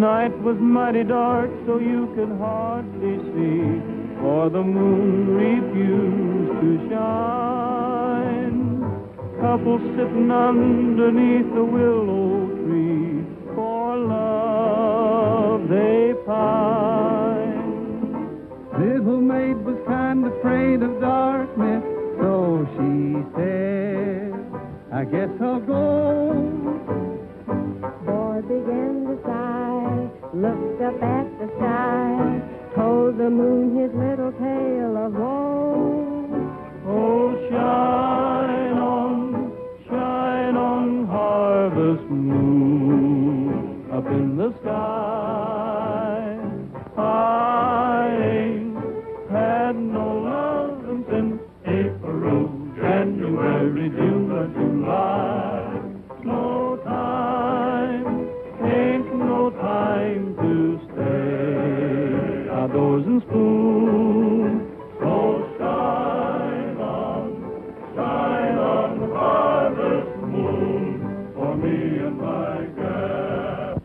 night was mighty dark, so you could hardly see, for the moon refused to shine. Couple sitting underneath the willow tree, for love they pine. Little maid was kind of afraid of darkness, so she said, I guess I'll go. Boy began to sigh, looked up at the sky, told the moon his little tale of woe. Oh, shine on, harvest moon, up in the sky. I ain't had no love since April, January, June, or July. No time, ain't no time to stay outdoors and spoon. So shine on the harvest moon for me and my gal.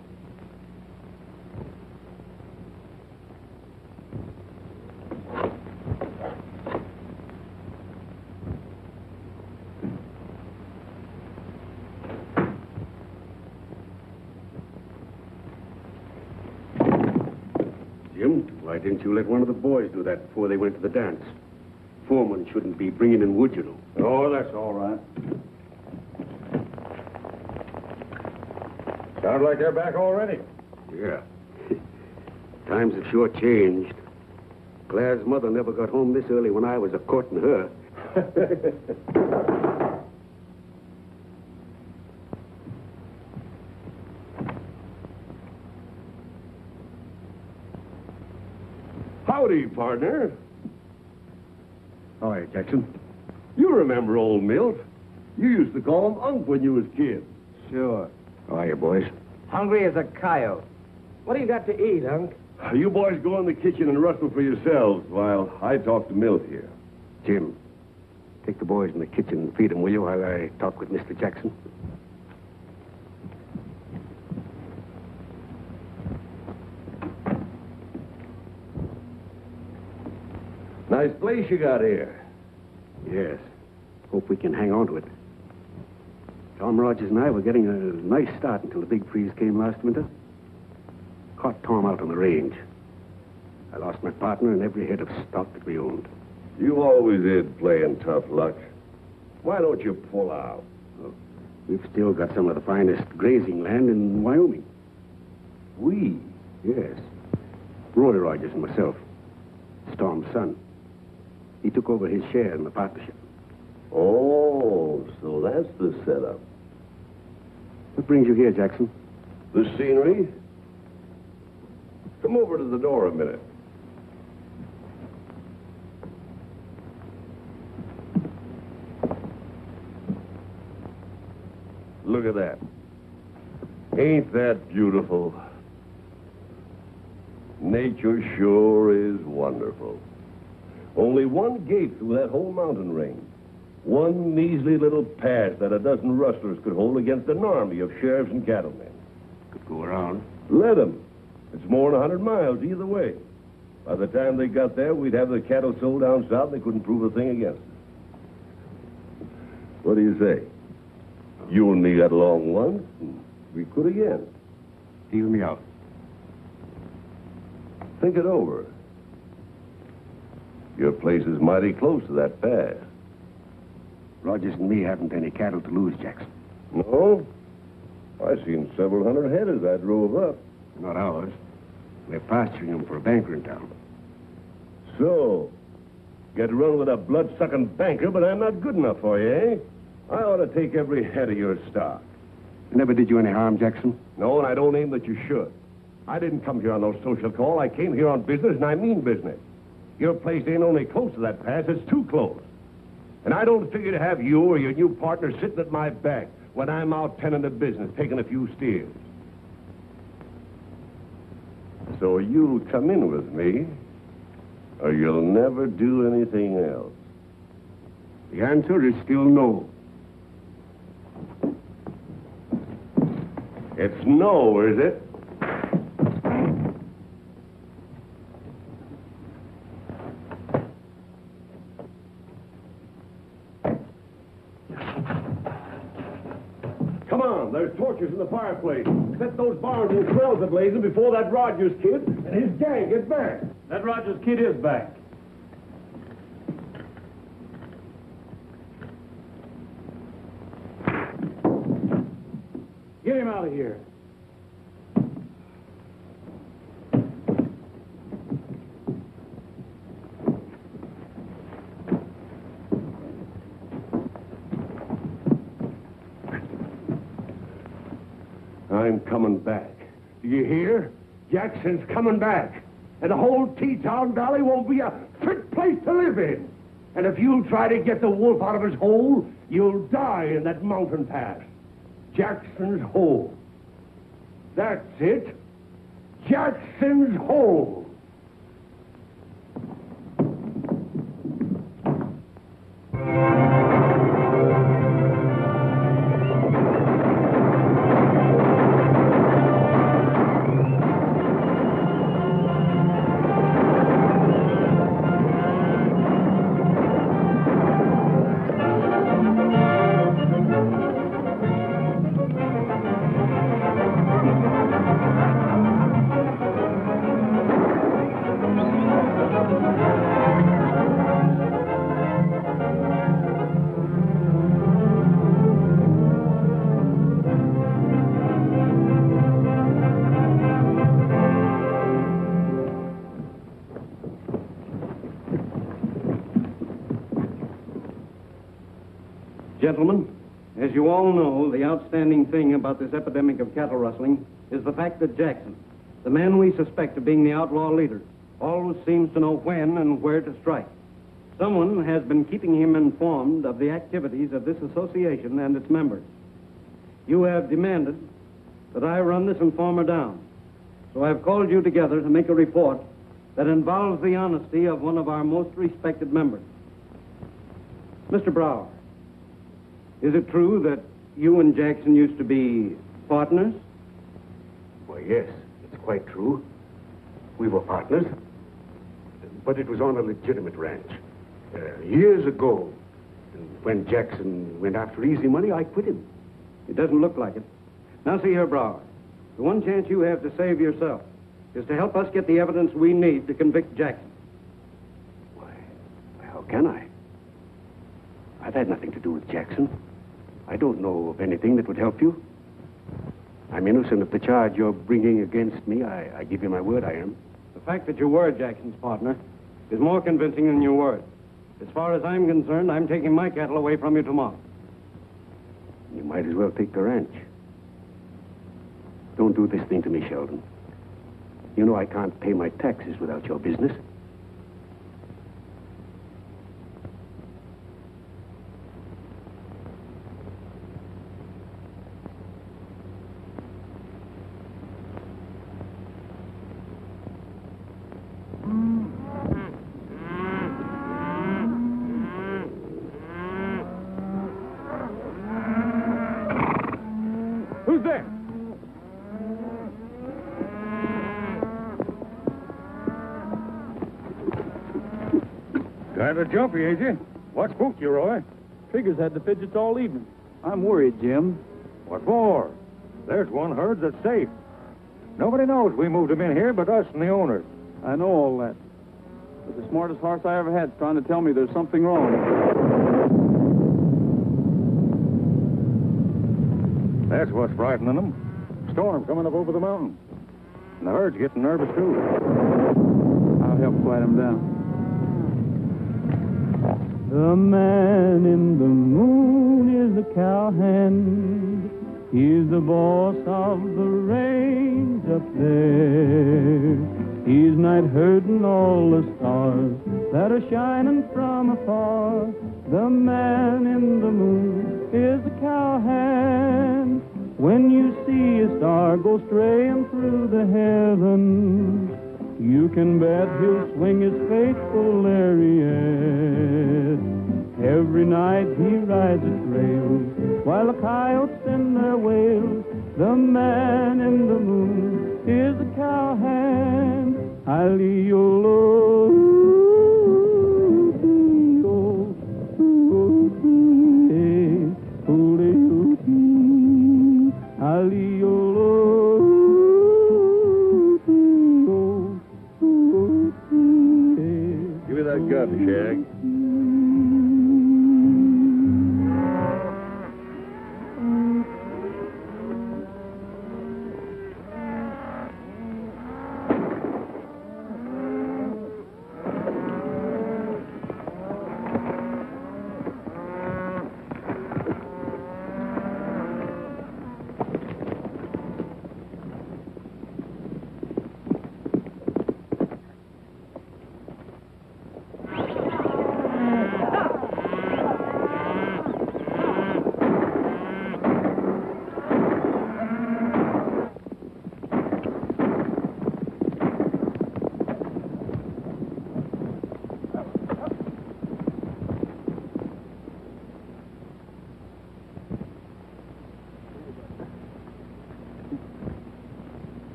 Jim, why didn't you let one of the boys do that before they went to the dance? Foreman shouldn't be bringing in wood, you know. Oh, that's all right. Sounds like they're back already. Yeah. Times have sure changed. Claire's mother never got home this early when I was a-courting her. Howdy, partner. All right, Jackson. You remember old Milt. You used to call him Unc when you was kids. Sure. How are you, boys? Hungry as a coyote. What do you got to eat, Unc? You boys go in the kitchen and rustle for yourselves while I talk to Milt here. Jim, take the boys in the kitchen and feed them, will you, while I talk with Mr. Jackson? Nice place you got here. Yes. Hope we can hang on to it. Tom Rogers and I were getting a nice start until the big freeze came last winter. Caught Tom out on the range. I lost my partner and every head of stock that we owned. You always did playing tough luck. Why don't you pull out? Well, we've still got some of the finest grazing land in Wyoming. We? Yes. Roy Rogers and myself. It's Tom's son. He took over his share in the partnership. Oh, so that's the setup. What brings you here, Jackson? The scenery? Come over to the door a minute. Look at that. Ain't that beautiful? Nature sure is wonderful. Only one gate through that whole mountain range. One measly little pass that a dozen rustlers could hold against an army of sheriffs and cattlemen. Could go around. Let 'em. It's more than 100 miles either way. By the time they got there, we'd have the cattle sold down south, and they couldn't prove a thing against us. What do you say? You and me got along once, and we could again. Deal me out. Think it over. Your place is mighty close to that pass. Rogers and me haven't any cattle to lose, Jackson. No? I seen several hundred head as I drove up. Not ours. We're pasturing them for a banker in town. So, get run with a blood-sucking banker, but I'm not good enough for you, eh? I ought to take every head of your stock. I never did you any harm, Jackson. No, and I don't aim that you should. I didn't come here on no social call. I came here on business, and I mean business. Your place ain't only close to that pass, it's too close. And I don't figure to have you or your new partner sitting at my back when I'm out tending to business, taking a few steers. So you'll come in with me, or you'll never do anything else. The answer is still no. It's no, is it? Tom. There's torches in the fireplace. Set those barns and swells ablazing before that Rogers kid and his gang get back. That Rogers kid is back. Get him out of here. I'm coming back. Do you hear? Jackson's coming back. And the whole T-Town Valley won't be a fit place to live in. And if you try to get the wolf out of his hole, you'll die in that mountain pass. Jackson's Hole. That's it. Jackson's Hole. Gentlemen, as you all know, the outstanding thing about this epidemic of cattle rustling is the fact that Jackson, the man we suspect of being the outlaw leader, always seems to know when and where to strike. Someone has been keeping him informed of the activities of this association and its members. You have demanded that I run this informer down, so I've called you together to make a report that involves the honesty of one of our most respected members. Mr. Brower, is it true that you and Jackson used to be partners? Why, yes, it's quite true. We were partners, but it was on a legitimate ranch. Years ago, and when Jackson went after easy money, I quit him. It doesn't look like it. Now, see here, Brower. The one chance you have to save yourself is to help us get the evidence we need to convict Jackson. Why, how can I? I've had nothing to do with Jackson. I don't know of anything that would help you. I'm innocent of the charge you're bringing against me. I give you my word I am. The fact that you were Jackson's partner is more convincing than your word. As far as I'm concerned, I'm taking my cattle away from you tomorrow. You might as well take the ranch. Don't do this thing to me, Sheldon. You know I can't pay my taxes without your business. Who's there? Kind of jumpy, ain't you? What spooked you, Roy? Trigger's had the fidgets all evening. I'm worried, Jim. What for? There's one herd that's safe. Nobody knows we moved him in here but us and the owners. I know all that. But the smartest horse I ever had's trying to tell me there's something wrong. That's what's frightening them. Storm coming up over the mountain. And the herd's getting nervous, too. I'll help quiet him down. The man in the moon is the cowhand. He's the boss of the range up there. He's night herding all the stars that are shining from afar. The man in the moon is the cowhand. When you see a star go straying through the heavens, you can bet he'll swing his faithful lariat. Every night he rides the trails while the coyotes send their wails. The man in the moon is the cowhand.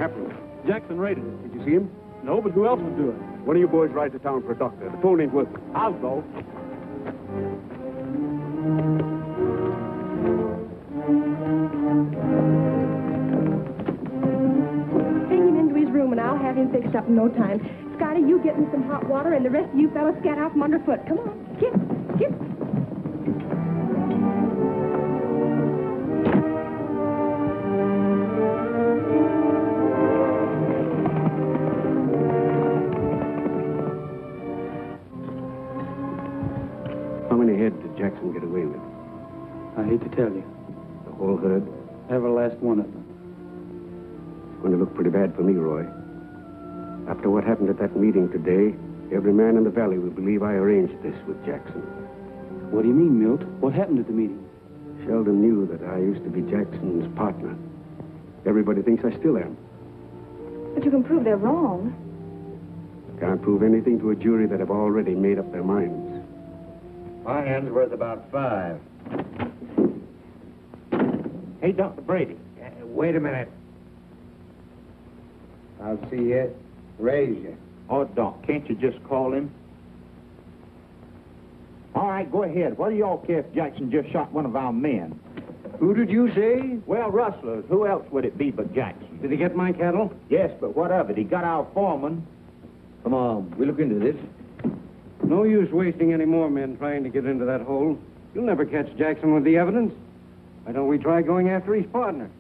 happened? Jackson raided it. Did you see him? No, but who else would do it? One of you boys ride to town for a doctor. The phone ain't working. I'll go. Bring him into his room, and I'll have him fixed up in no time. Scotty, you get me some hot water, and the rest of you fellas scat out from underfoot. Come on. Get. How many head did Jackson get away with? I hate to tell you. The whole herd? Every last one of them. It's going to look pretty bad for me, Roy. After what happened at that meeting today, every man in the valley will believe I arranged this with Jackson. What do you mean, Milt? What happened at the meeting? Sheldon knew that I used to be Jackson's partner. Everybody thinks I still am. But you can prove they're wrong. Can't prove anything to a jury that have already made up their minds. My hand's worth about 5. Hey, Dr. Brady. Wait a minute. I'll see you. Raise you. Oh, Doc, can't you just call him? All right, go ahead. What do y'all care if Jackson just shot one of our men? Who did you say? Well, rustlers. Who else would it be but Jackson? Did he get my cattle? Yes, but what of it? He got our foreman. Come on, we look into this. No use wasting any more men trying to get into that hole. You'll never catch Jackson with the evidence. Why don't we try going after his partner?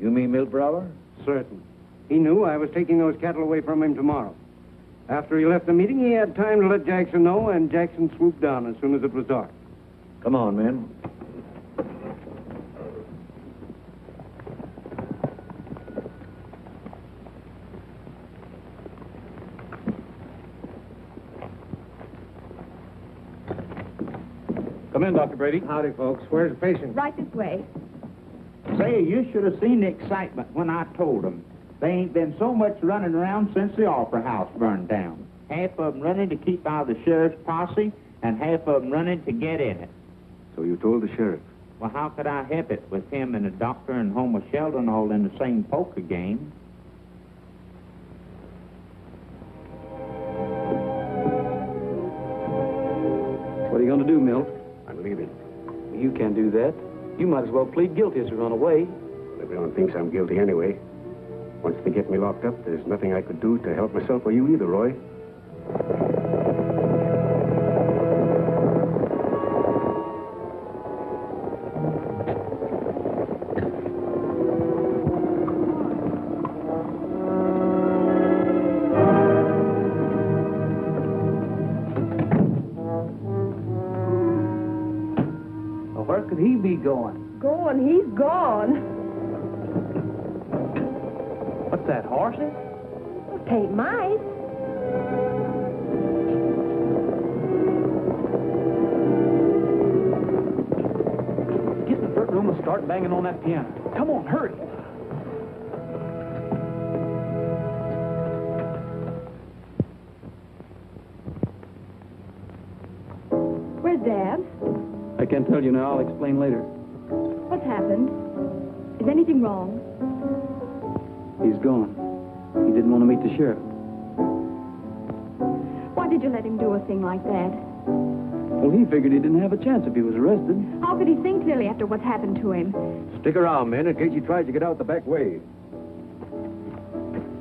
You mean Milt Brower? Certain. He knew I was taking those cattle away from him tomorrow. After he left the meeting, he had time to let Jackson know, and Jackson swooped down as soon as it was dark. Come on, men. Come in, Dr. Brady. Howdy, folks. Where's the patient? Right this way. Say, you should have seen the excitement when I told them. There ain't been so much running around since the Opera House burned down. Half of them running to keep out of the sheriff's posse, and half of them running to get in it. So you told the sheriff? Well, how could I help it with him and the doctor and Homer Sheldon all in the same poker game? What are you going to do, Milt? I'm leaving. You can't do that. You might as well plead guilty as to run away. Everyone thinks I'm guilty anyway. Once they get me locked up, there's nothing I could do to help myself or you either, Roy. Well, where could he be going? Gone, he's gone. What's that, horses? Tain't mice. Get in the front room and start banging on that piano. Come on, hurry. Where's Dad? I can't tell you now. I'll explain later. What's happened? Is anything wrong? He's gone. He didn't want to meet the sheriff. Why did you let him do a thing like that? Well, he figured he didn't have a chance if he was arrested. How could he think clearly after what's happened to him? Stick around, men, in case he tries to get out the back way.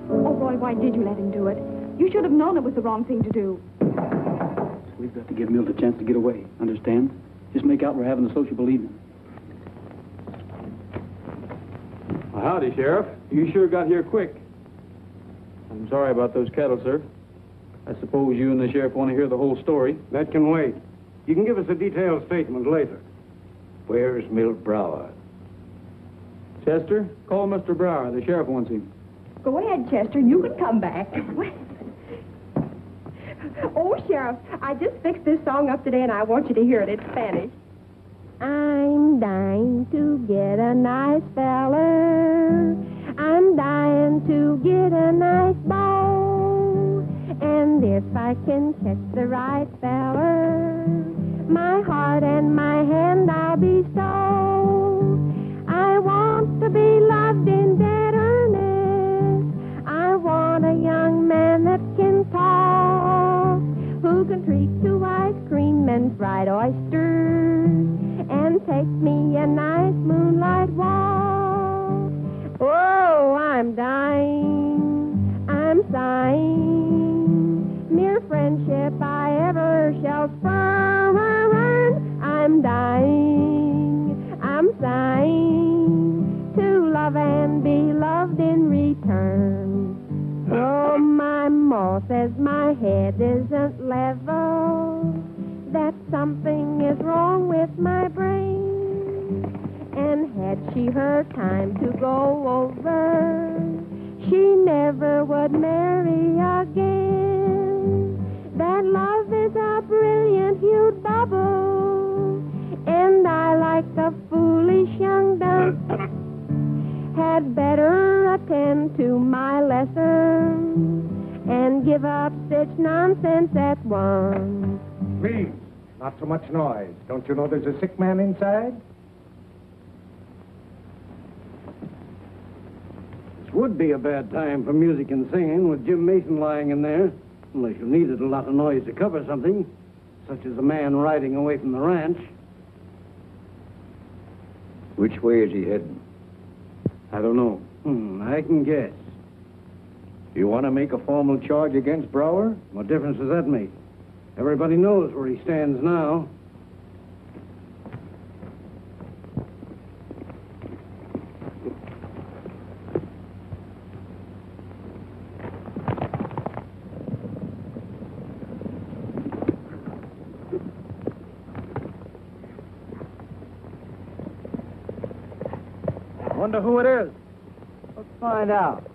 Oh, Roy, why did you let him do it? You should have known it was the wrong thing to do. We've got to give Milt a chance to get away. Understand? Just make out we're having a sociable evening. Well, howdy, Sheriff. You sure got here quick. I'm sorry about those cattle, sir. I suppose you and the sheriff want to hear the whole story. That can wait. You can give us a detailed statement later. Where's Milt Brower? Chester, call Mr. Brower. The sheriff wants him. Go ahead, Chester. You can come back. Oh, Sheriff, I just fixed this song up today, and I want you to hear it. It's Spanish. I'm dying to get a nice fella. I'm dying to get a nice beau. And if I can catch the right fella, my heart and my hand I'll bestow. I want to be loved in dead earnest. fried oysters and take me a nice moonlight walk. Oh, I'm dying, I'm sighing, mere friendship I ever shall spurn. I'm dying, I'm sighing, to love and be loved in return. Oh, my ma says my head isn't level, that something is wrong with my brain. And had she her time to go over, she never would marry again. That love is a brilliant hued bubble, and I, like a foolish young dove, had better attend to my lesson and give up such nonsense at once. Please, not so much noise. Don't you know there's a sick man inside? This would be a bad time for music and singing with Jim Mason lying in there, unless you needed a lot of noise to cover something, such as a man riding away from the ranch. Which way is he heading? I don't know. I can guess. You want to make a formal charge against Brower? What difference does that make? Everybody knows where he stands now. Wonder who it is. Let's find out.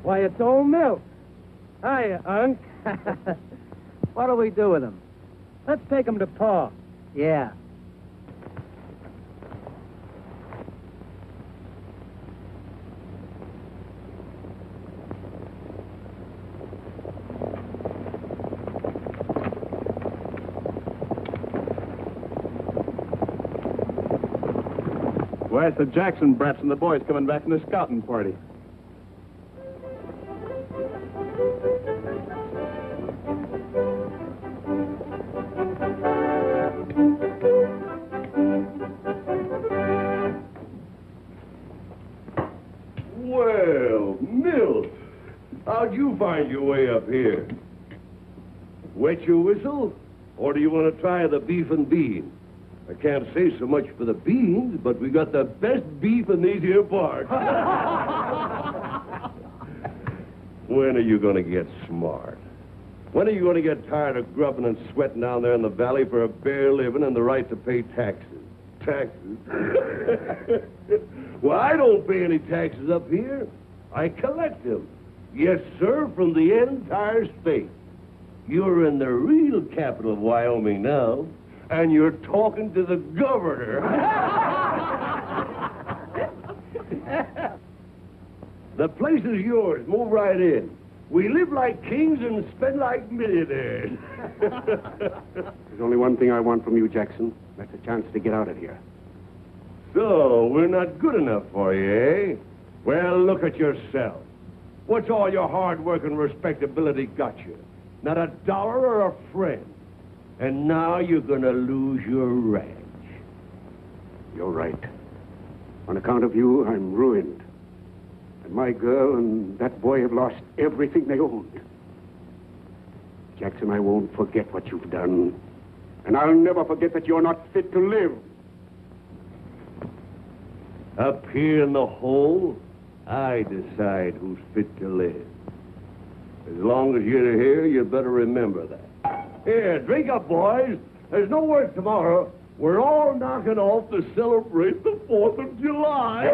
Why, it's old Milt. Hiya, Unc. What do we do with him? Let's take him to Pa. Yeah. Why, it's the Jackson brats and the boys coming back from the scouting party. Well, Milt, how'd you find your way up here? Wet your whistle? Or do you want to try the beef and beans? I can't say so much for the beans, but we got the best beef in these here parts. When are you going to get smart? When are you going to get tired of grubbing and sweating down there in the valley for a bare living and the right to pay taxes? Taxes? Well, I don't pay any taxes up here. I collect them. Yes, sir, from the entire state. You're in the real capital of Wyoming now, and you're talking to the governor. The place is yours. Move right in. We live like kings and spend like millionaires. There's only one thing I want from you, Jackson. That's a chance to get out of here. So, we're not good enough for you, eh? Well, look at yourself. What's all your hard work and respectability got you? Not a dollar or a friend. And now you're gonna lose your ranch. You're right. On account of you, I'm ruined. And my girl and that boy have lost everything they owned. Jackson, I won't forget what you've done. And I'll never forget that you're not fit to live. Up here in the hole, I decide who's fit to live. As long as you're here, you better remember that. Here, drink up, boys. There's no work tomorrow. We're all knocking off to celebrate the 4th of July.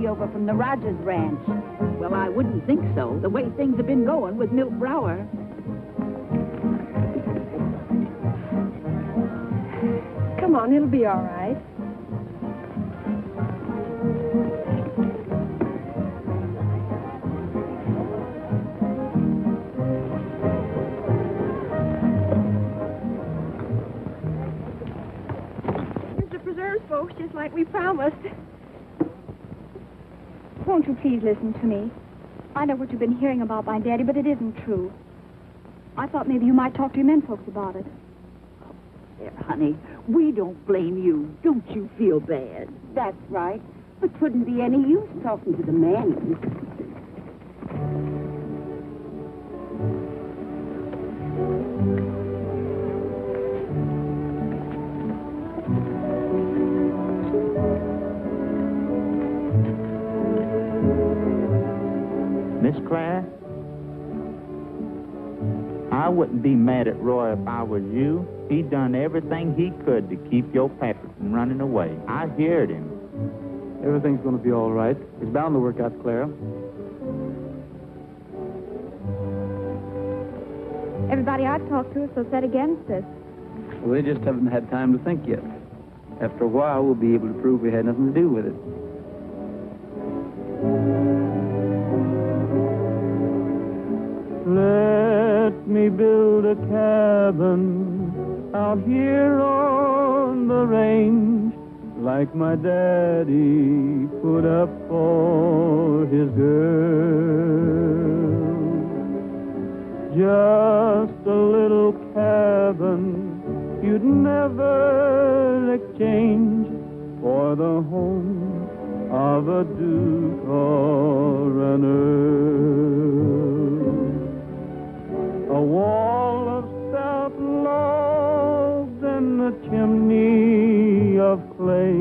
Over from the Rogers Ranch. Well, I wouldn't think so, the way things have been going with Milt Brower. Come on, it'll be all right. Here's the preserves, folks, just like we promised. Won't you please listen to me? I know what you've been hearing about my daddy, but it isn't true. I thought maybe you might talk to your men folks about it. There, honey, we don't blame you. Don't you feel bad? That's right. But 'twouldn't be any use talking to the men. Miss Claire, I wouldn't be mad at Roy if I was you. He done everything he could to keep your pappy from running away. I heard him. Everything's going to be all right. It's bound to work out, Clara. Everybody I've talked to is so set against us. Well, they just haven't had time to think yet. After a while, we'll be able to prove we had nothing to do with it. Let me build a cabin out here on the range, like my daddy put up for his girl. Just a little cabin you'd never exchange for the home of a duke or an earl. A wall of stout logs and a chimney of clay,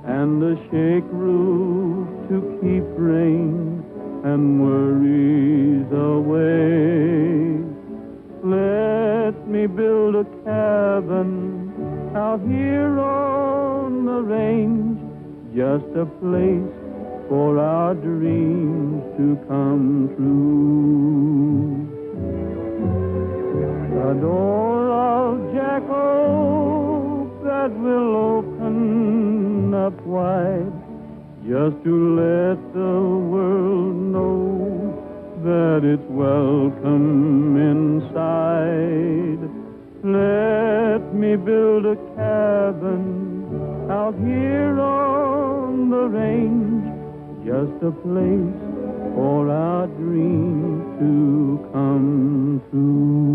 and a shake roof to keep rain and worries away. Let me build a cabin out here on the range, just a place for our dreams to come true. A door of jack oak that will open up wide, just to let the world know that it's welcome inside. Let me build a cabin out here on the range, just a place for our dreams to come true.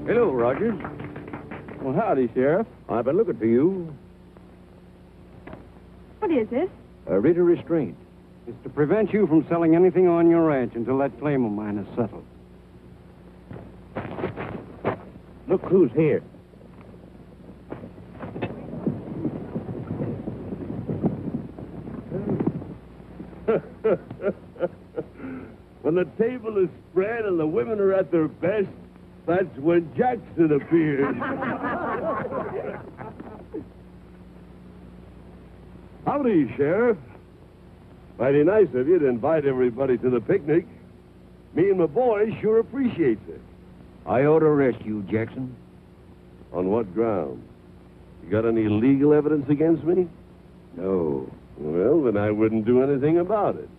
Hello, Rogers. Well, howdy, Sheriff. I've been looking for you. What is this? A writ of restraint. It's to prevent you from selling anything on your ranch until that claim of mine is settled. Look who's here. When the table is spread and the women are at their best, that's when Jackson appears. Howdy, Sheriff. Mighty nice of you to invite everybody to the picnic. Me and my boys sure appreciates it. I ought to arrest you, Jackson. On what ground? You got any legal evidence against me? No. Well, then I wouldn't do anything about it.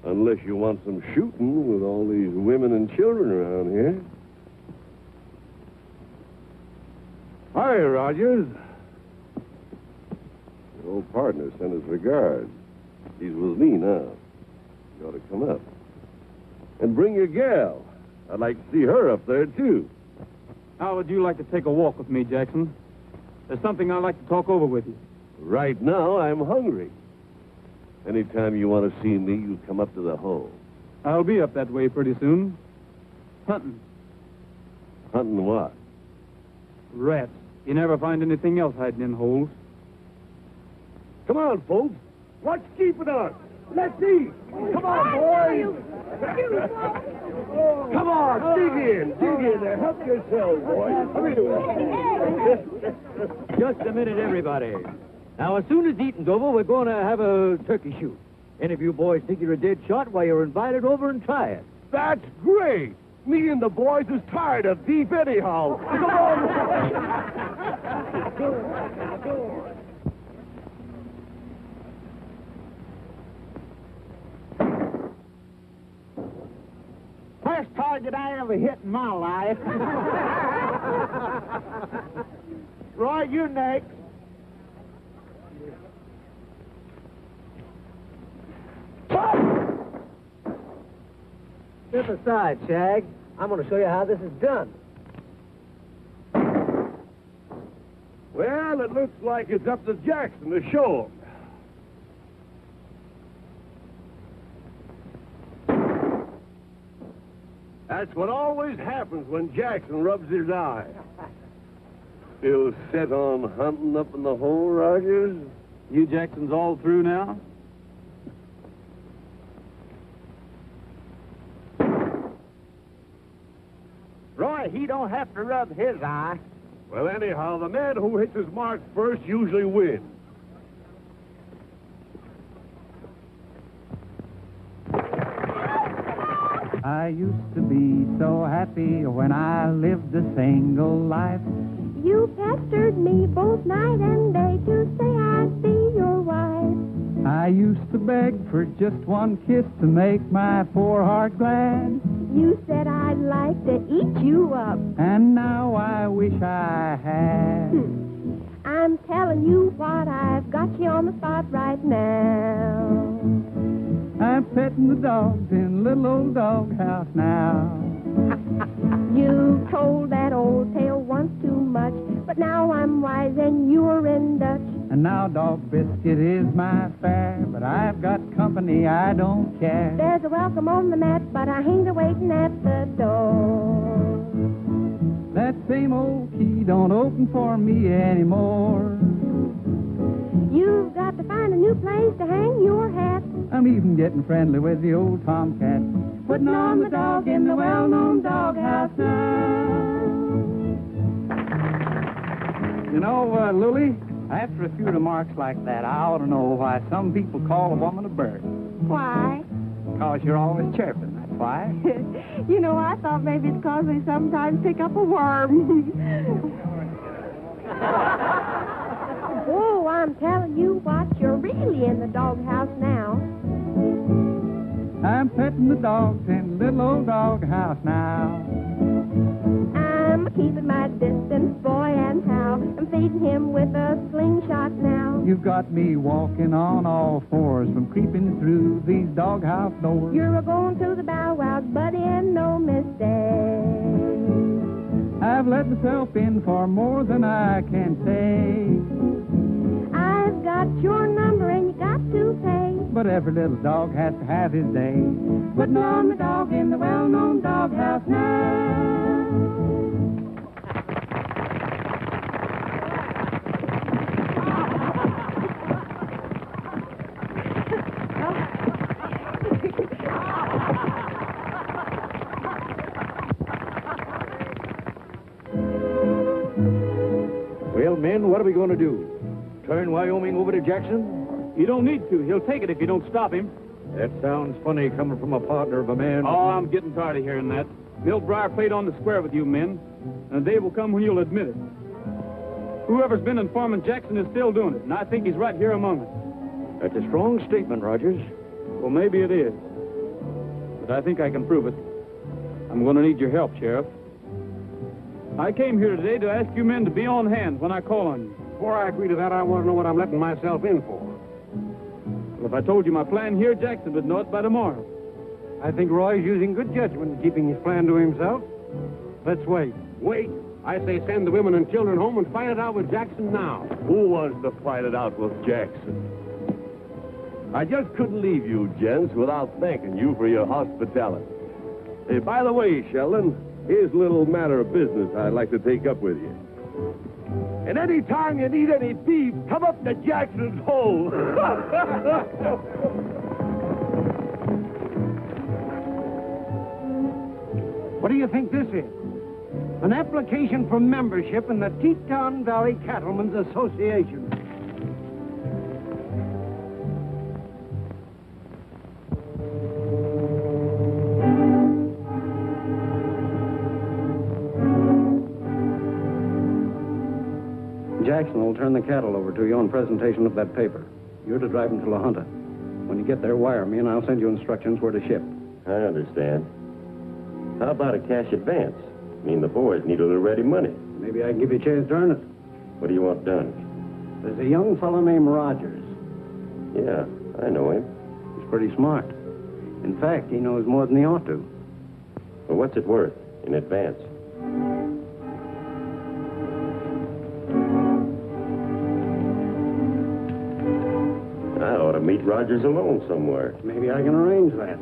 Unless you want some shooting with all these women and children around here. Hi, Rogers. Your old partner sent his regards. He's with me now. You ought to come up. And bring your gal. I'd like to see her up there, too. How would you like to take a walk with me, Jackson? There's something I'd like to talk over with you. Right now, I'm hungry. Anytime you want to see me, you come up to the hole. I'll be up that way pretty soon. Hunting. Hunting what? Rats. You never find anything else hiding in holes. Come on, folks. Let's keep it on. Let's eat. Come on, boys. Come on, dig in there. Help yourselves, boys. Come here. Just a minute, everybody. Now, as soon as eating's over, we're going to have a turkey shoot. Any of you boys think you're a dead shot, why, you're invited over and try it. That's great. Me and the boys is tired of beef anyhow. Come on. First target I ever hit in my life. Roy, you're next. Step aside, Shag. I'm going to show you how this is done. Well, it looks like it's up to Jackson to show him. That's what always happens when Jackson rubs his eye. Still set on hunting up in the hole, Rogers? You Jackson's all through now? Roy, he don't have to rub his eye. Well, anyhow, the man who hits his mark first usually wins. I used to be so happy when I lived a single life. You pestered me both night and day to say I'd be your wife. I used to beg for just one kiss to make my poor heart glad. You said I'd like to eat you up. And now I wish I had. I'm telling you what, I've got you on the spot right now. I'm petting the dogs in little old doghouse now. You told that old tale once too much, but now I'm wise and you're in Dutch. And now Dog Biscuit is my fare, but I've got company, I don't care. There's a welcome on the mat, but I ain't a-waiting at the door. That same old key don't open for me anymore. You've got to find a new place to hang your hat. I'm even getting friendly with the old tomcat, putting on the dog in the well-known doghouse now. You know, Lily, after a few remarks like that, I ought to know why some people call a woman a bird. Why? Because you're always chirping, that's why. You know, I thought maybe it's because they sometimes pick up a worm. Oh, I'm telling you what, you're really in the doghouse now. I'm petting the dogs in little old doghouse now. I'm keeping my distance, boy, and how I'm feeding him with a slingshot now. You've got me walking on all fours from creeping through these doghouse doors. You're a-going to the bow wow, but in no mistake. I've let myself in for more than I can say. I've got your number and you got to pay. But every little dog has to have his day. Putting on the dog in the well-known doghouse now. Well, men, what are we going to do? Turn Wyoming over to Jackson? You don't need to. He'll take it if you don't stop him. That sounds funny coming from a partner of a man. Oh, I'm getting tired of hearing that. Milt Breyer played on the square with you men, and a day will come when you'll admit it. Whoever's been informing Jackson is still doing it, and I think he's right here among us. That's a strong statement, Rogers. Well, maybe it is. But I think I can prove it. I'm going to need your help, Sheriff. I came here today to ask you men to be on hand when I call on you. Before I agree to that, I want to know what I'm letting myself in for. Well, if I told you my plan here, Jackson would know it by tomorrow. I think Roy's using good judgment in keeping his plan to himself. Let's wait. Wait. I say send the women and children home and fight it out with Jackson now. Who wants to fight it out with Jackson? I just couldn't leave you, gents, without thanking you for your hospitality. Hey, by the way, Sheldon, here's a little matter of business I'd like to take up with you. And any time you need any beef, come up to Jackson's hole. What do you think this is? An application for membership in the Teton Valley Cattlemen's Association. Jackson will turn the cattle over to you on presentation of that paper. You're to drive them to La Junta. When you get there, wire me, and I'll send you instructions where to ship. I understand. How about a cash advance? I mean, the boys need a little ready money. Maybe I can give you a chance to earn it. What do you want done? There's a young fellow named Rogers. Yeah, I know him. He's pretty smart. In fact, he knows more than he ought to. Well, what's it worth in advance? I ought to meet Rogers alone somewhere. Maybe I can arrange that.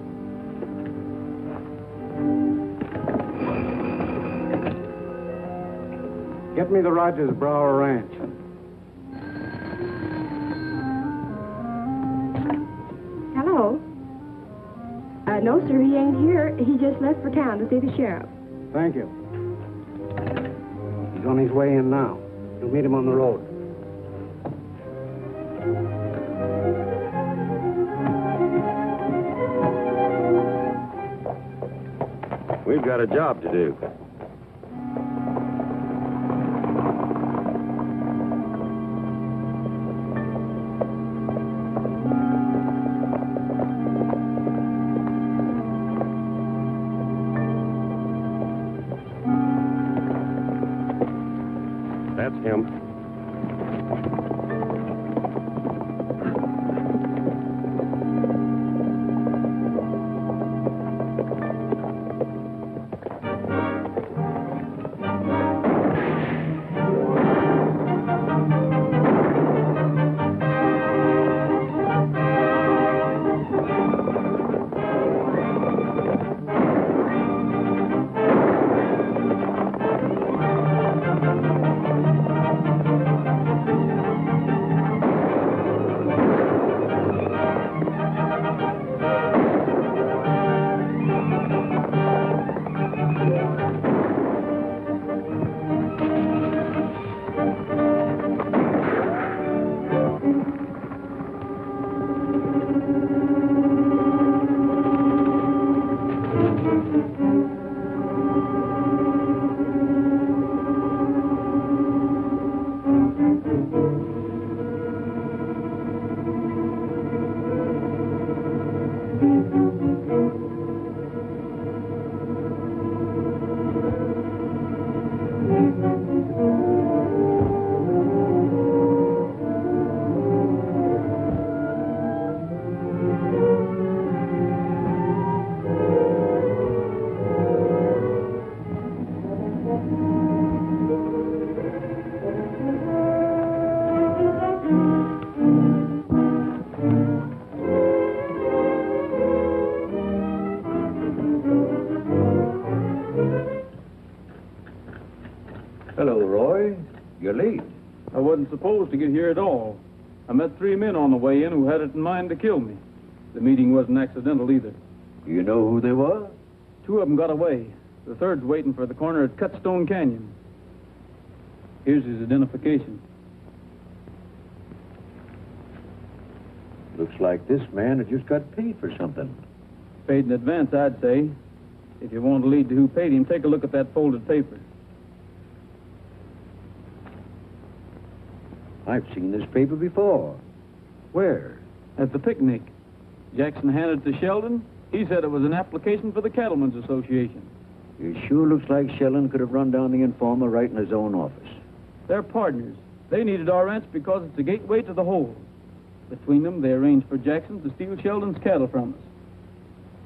Get me the Rogers Brower Ranch. Hello? No, sir, he ain't here. He just left for town to see the sheriff. Thank you. He's on his way in now. You'll meet him on the road. We've got a job to do. That's him. Hello, Roy. You're late. I wasn't supposed to get here at all. I met 3 men on the way in who had it in mind to kill me. The meeting wasn't accidental either. You know who they were? 2 of them got away. The third's waiting for the corner at Cutstone Canyon. Here's his identification. Looks like this man had just got paid for something. Paid in advance, I'd say. If you want to lead to who paid him, take a look at that folded paper. I've seen this paper before. Where? At the picnic. Jackson handed it to Sheldon. He said it was an application for the Cattlemen's Association. It sure looks like Sheldon could have run down the informer right in his own office. They're partners. They needed our ranch because it's a gateway to the whole. Between them, they arranged for Jackson to steal Sheldon's cattle from us,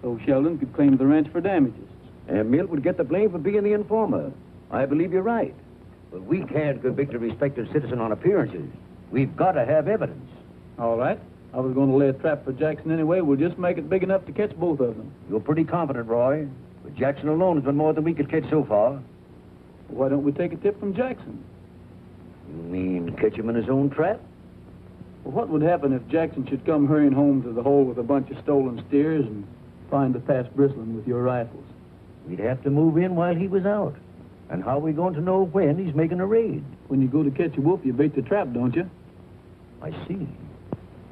so Sheldon could claim the ranch for damages. And Milt would get the blame for being the informer. I believe you're right. But we can't convict a respected citizen on appearances. We've got to have evidence. All right. I was going to lay a trap for Jackson anyway. We'll just make it big enough to catch both of them. You're pretty confident, Roy. But Jackson alone has been more than we could catch so far. Why don't we take a tip from Jackson? You mean catch him in his own trap? Well, what would happen if Jackson should come hurrying home to the hole with a bunch of stolen steers and find the pass bristling with your rifles? We'd have to move in while he was out. And how are we going to know when he's making a raid? When you go to catch a wolf, you bait the trap, don't you? I see.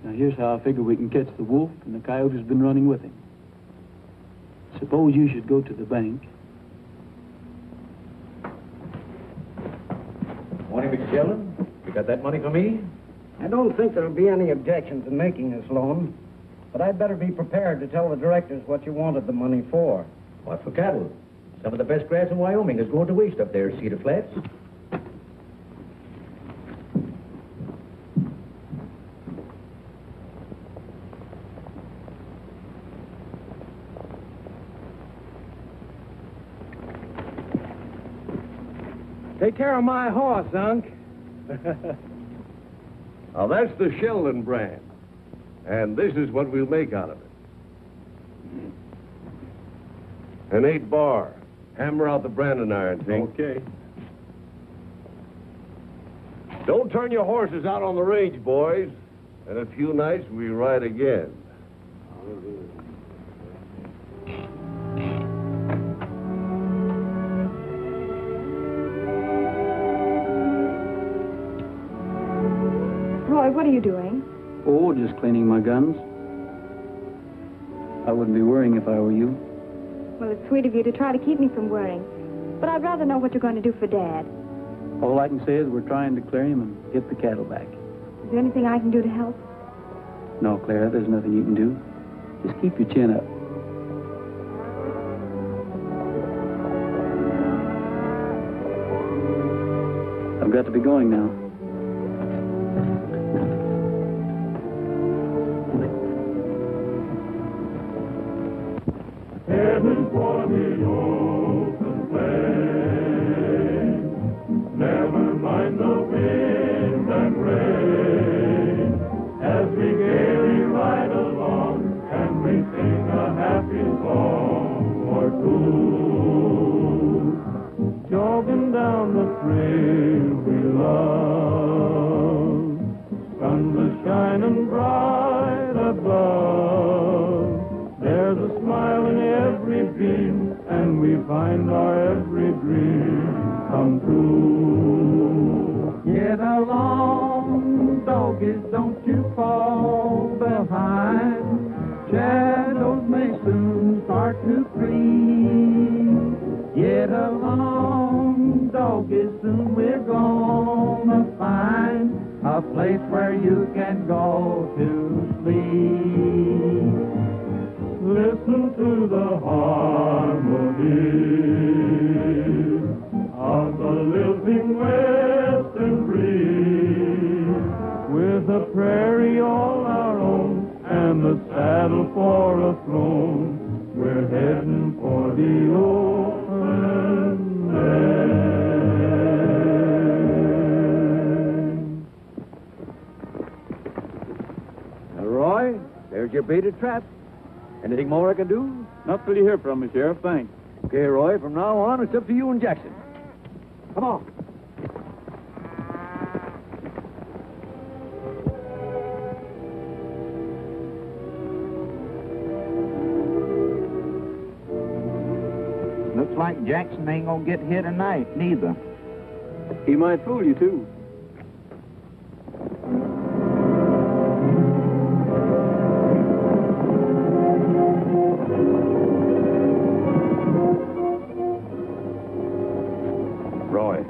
Now, here's how I figure we can catch the wolf and the coyote who's been running with him. Suppose you should go to the bank. Morning, Mr. Sheldon. You got that money for me? I don't think there'll be any objections in making this loan, but I'd better be prepared to tell the directors what you wanted the money for. What, for cattle? Some of the best grass in Wyoming is going to waste up there, Cedar Flats. Take care of my horse, Unc. Now, that's the Sheldon brand. And this is what we'll make out of it. An 8-bar. Hammer out the branding iron, Tink. Okay. Don't turn your horses out on the range, boys. In a few nights, we ride again. Roy, what are you doing? Oh, just cleaning my guns. I wouldn't be worrying if I were you. Well, it's sweet of you to try to keep me from worrying. But I'd rather know what you're going to do for Dad. All I can say is we're trying to clear him and get the cattle back. Is there anything I can do to help? No, Clara, there's nothing you can do. Just keep your chin up. I've got to be going now. Heaven for the open plain. Never mind the wind and rain. As we gaily ride along and we sing a happy song or two. Jogging down the trail we love. Sun is shining bright above. There's a smile in every beam, and we find our every dream come true. Get along, doggies, don't you fall behind. Shadows may soon start to creep. Get along, doggies, soon we're gonna find a place where you can go to sleep. Listen to the harmony of the lilting western breeze, with a prairie all our own and the saddle for a throne. We're heading for the open land. Now, Roy, there's your baited trap. Anything more I can do? Not till you hear from me, Sheriff. Thanks. Okay, Roy, from now on, it's up to you and Jackson. Come on. Looks like Jackson ain't gonna get here tonight, neither. He might fool you, too. Roy.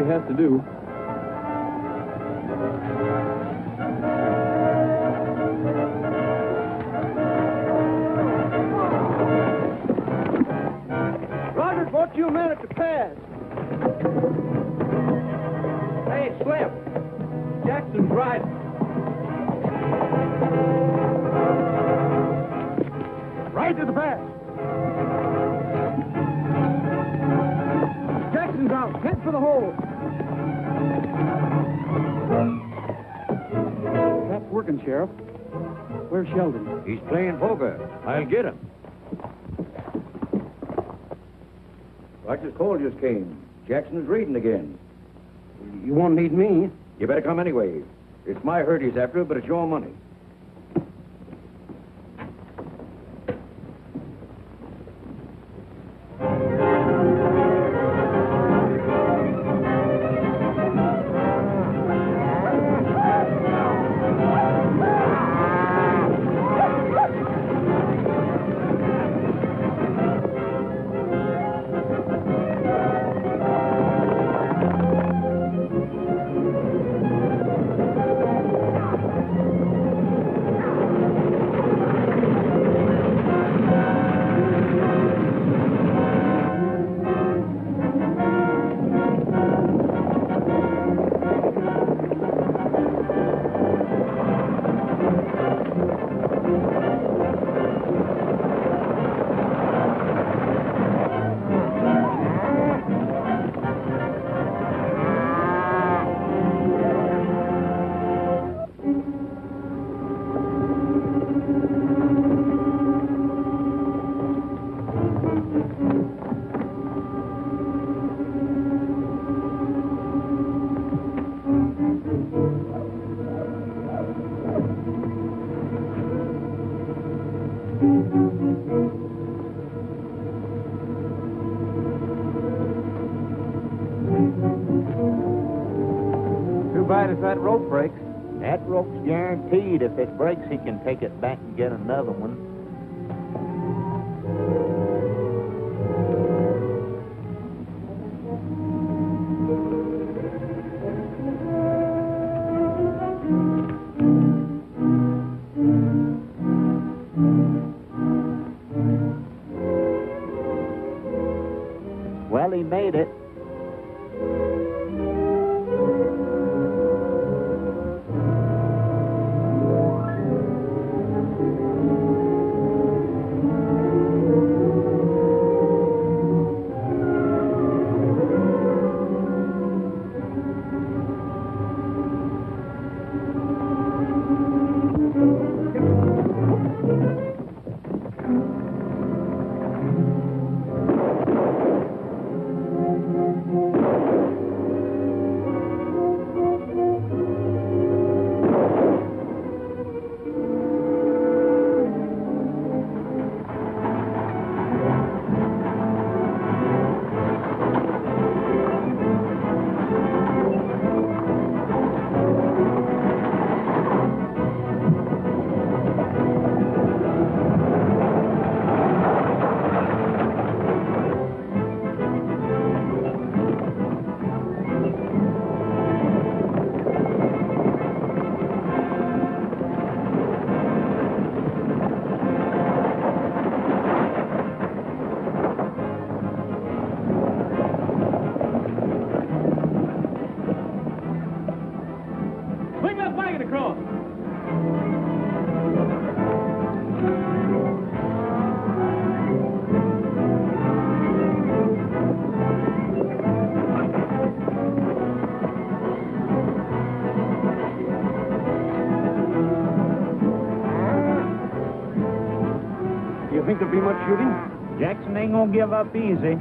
he has to do. Rogers wants you men at the pass. Hey, Slim. Jackson's riding. Right to the pass. Jackson's out. Head for the hole. That's working, Sheriff. Where's Sheldon? He's playing poker. I'll get him. Rogers Cole just came. Jackson's reading again. You won't need me. You better come anyway. It's my herd he's after, but it's your money. Too bad if that rope breaks. That rope's guaranteed. If it breaks, he can take it back and get another one. Well, he made it. Bring that wagon across. Do you think there'll be much shooting? Jackson ain't gonna give up easy.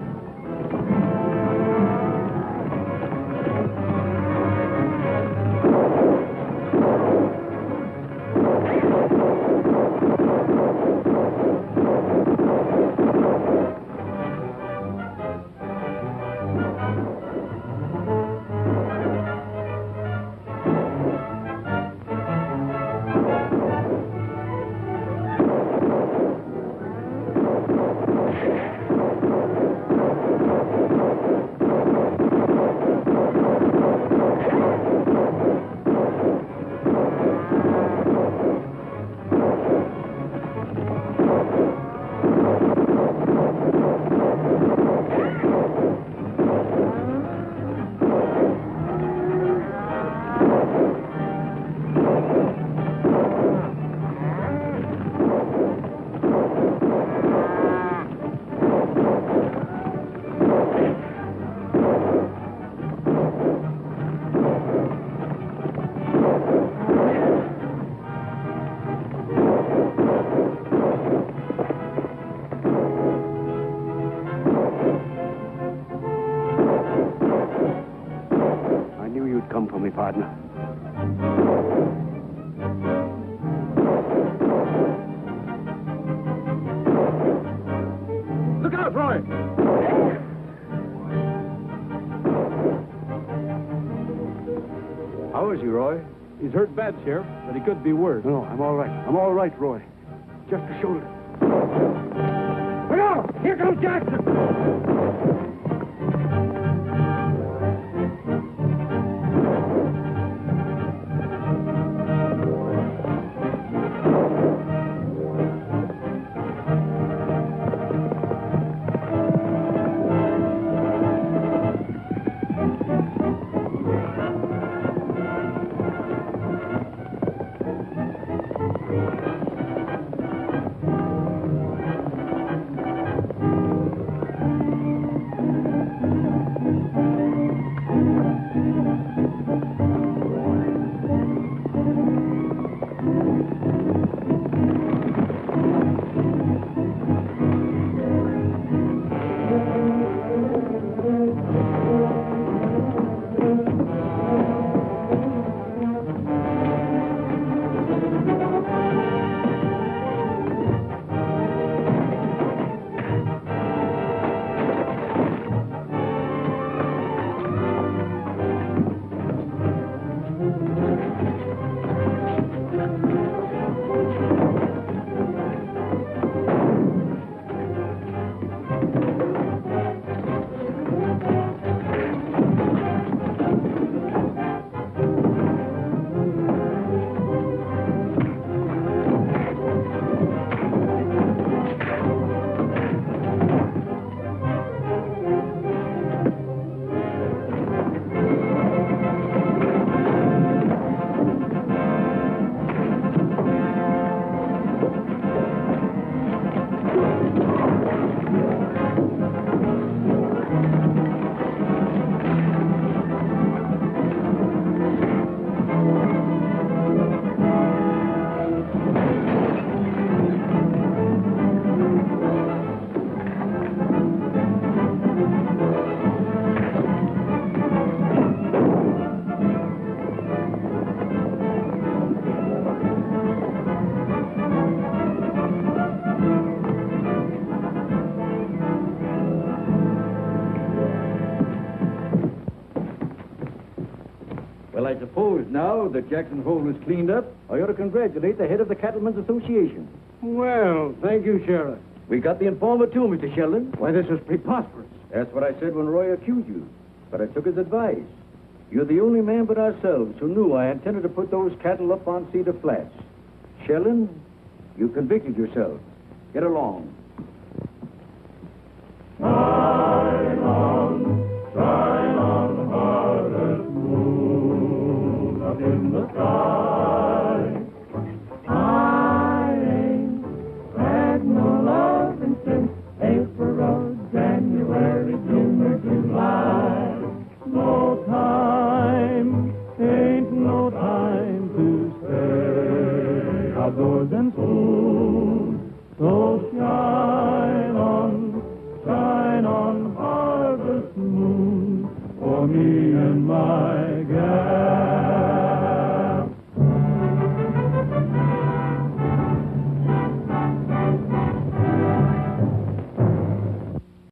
you'd come for me, partner. Look out, Roy! How is he, Roy? He's hurt bad, Sheriff, but he could be worse. No, I'm all right. I'm all right, Roy. Just a shoulder. Look out! Here comes Jackson! Well, I suppose now that Jackson Hole is cleaned up, I ought to congratulate the head of the Cattlemen's Association. Well, thank you, Sheriff. We got the informer, too, Mr. Sheldon. Why, this is preposterous. That's what I said when Roy accused you. But I took his advice. You're the only man but ourselves who knew I intended to put those cattle up on Cedar Flats. Sheldon, you convicted yourself. Get along. Shine on, harvest moon up in the sky. I ain't had no loving since April, January, June, or July. No time, ain't no time to stay outdoors and soon. So shine on, harvest moon, for me and my gal.